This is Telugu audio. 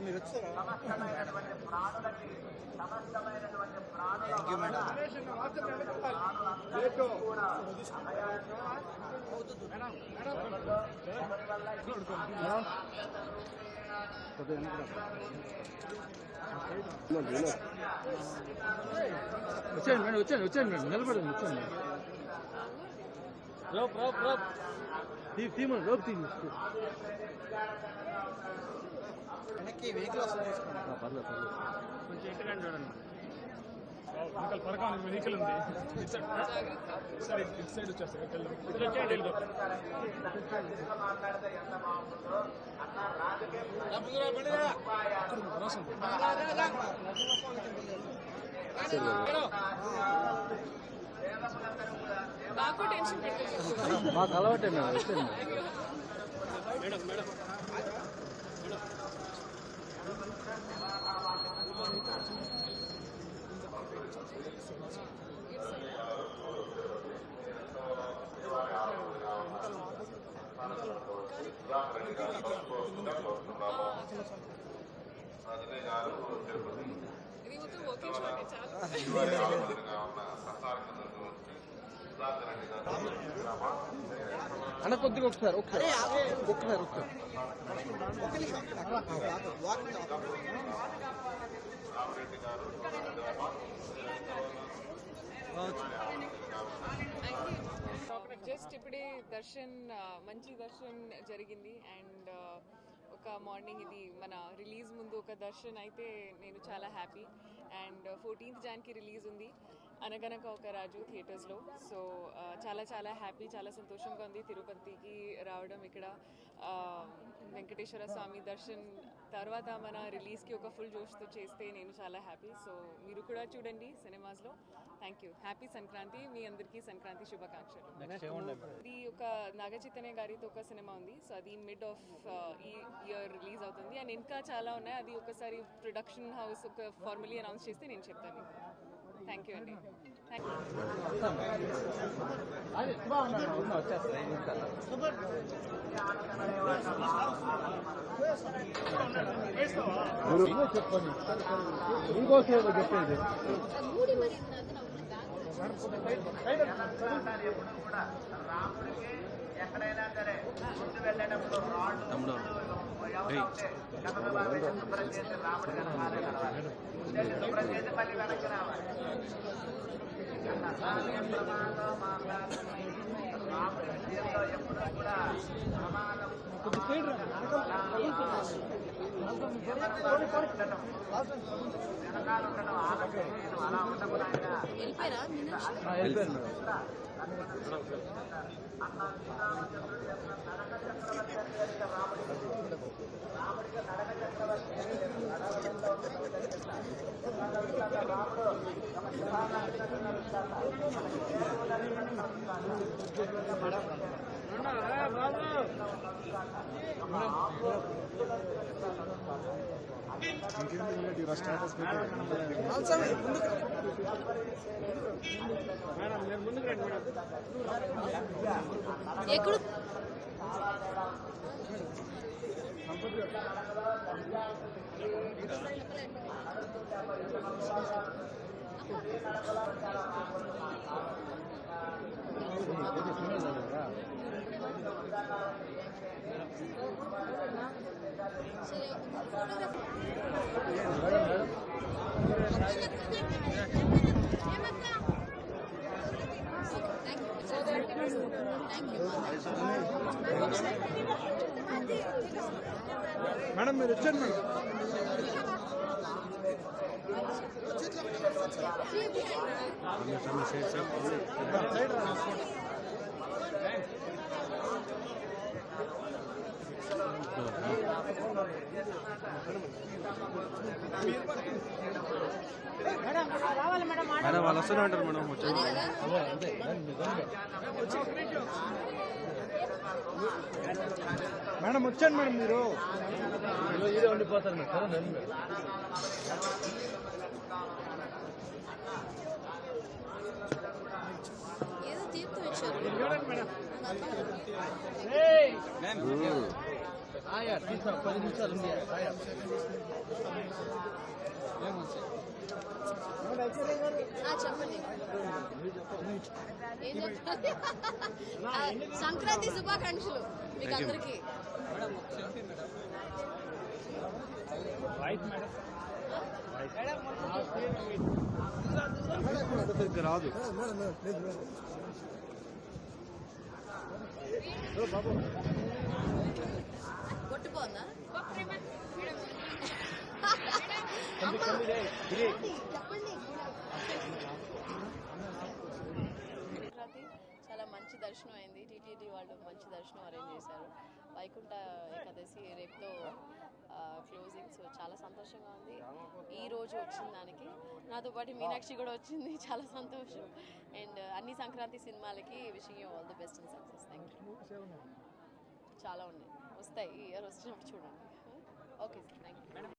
మీరు వచ్చారా? సమస్తమైనటువంటి ప్రాణులకి సమస్తమైనటువంటి ప్రాణుల వల్ల వచ్చాను మేడం నిలబడండి వచ్చాను రోప్ రోప్ రోప్ తీమను రోప్ తీ వెనక్కి వెహికల్ వస్తుంది పర్లేదు పర్లేదు కొంచెం ఇంటికంటే చూడండి వెనకాల పరకాల వెహికల్ ఉంది ఇటు సైడ్ వచ్చేస్తాయి మాట్లాడితే ఎంత బాగుంటుందో అన్న మాకు అలవాటే మేడం వచ్చాను మేడం మేడం అన్న కొద్దిగా ఒకసారి ఒకసారి జస్ట్ ఇప్పుడే దర్శన్ మంచి దర్శన్ జరిగింది అండ్ ఒక మార్నింగ్ ఇది మన రిలీజ్ ముందు ఒక దర్శన్ అయితే నేను చాలా హ్యాపీ అండ్ 14th జాన్కి రిలీజ్ ఉంది అనగనక ఒక రాజు థియేటర్స్లో సో చాలా చాలా హ్యాపీ చాలా సంతోషంగా ఉంది తిరుపతికి రావడం ఇక్కడ వెంకటేశ్వర స్వామి దర్శన్ తర్వాత మన రిలీజ్కి ఒక ఫుల్ జోష్తో చేస్తే నేను చాలా హ్యాపీ సో మీరు కూడా చూడండి సినిమాస్లో థ్యాంక్ యూ హ్యాపీ సంక్రాంతి మీ అందరికీ సంక్రాంతి శుభాకాంక్షలు ఇది ఒక నాగచైతన్య గారితో ఒక సినిమా ఉంది సో అది మిడ్ ఆఫ్ ఈ ఇయర్ రిలీజ్ అవుతుంది అండ్ ఇంకా చాలా ఉన్నాయి అది ఒకసారి ప్రొడక్షన్ హౌస్ ఒక ఫార్మలీ అనౌన్స్ చేస్తే నేను చెప్తాను థ్యాంక్ యూ అండి థ్యాంక్ చెప్పండి ఎప్పుడు కూడా రాముడికి ఎక్కడైనా సరే ముందు వెళ్ళేటప్పుడు రాళ్ళు శుభ్రం చేసి రాముడి కనకాలే కలవాలి శుభ్రం చేసి మళ్ళీ వెనక్కి రావాలి రాముడి విషయంలో ఎప్పుడు కూడా ప్రమాదం వెనకాల ఉండడం ఆలస్యం అలా ఉండకుండా రాముడికి నడక చక్రవర్తి రాముడు మేడం నేను ముందుకు రండి మేడం ఎక్కడ మేడం మీరు వచ్చారు మేడం మేడం వాళ్ళు వస్తూనే ఉంటారు మేడం మేడం వచ్చాను మేడం మీరు ఇదే ఉండిపోతారు మేడం తీసుకో 10 నిమిషాలు ఉంది చెప్పండి ఏం చెప్పాలి? సంక్రాంతి శుభాకాంక్షలు మీకు అందరికి. రాదు కొట్టుకోందా చాలా మంచి దర్శనం అయింది. టీటీడీ వాళ్ళు మంచి దర్శనం అరేంజ్ చేశారు. వైకుంఠ ఏకాదశి రేపుతో క్లోజింగ్. సో చాలా సంతోషంగా ఉంది ఈ రోజు వచ్చిన దానికి. నాతో పాటు మీనాక్షి కూడా వచ్చింది, చాలా సంతోషం. అండ్ అన్ని సంక్రాంతి సినిమాలకి wishing you all the best and success. Thank you. చాలా ఉన్నాయి, వస్తాయి ఈ ఇయర్ వచ్చినప్పుడు చూడండి. Okay sir, thank you.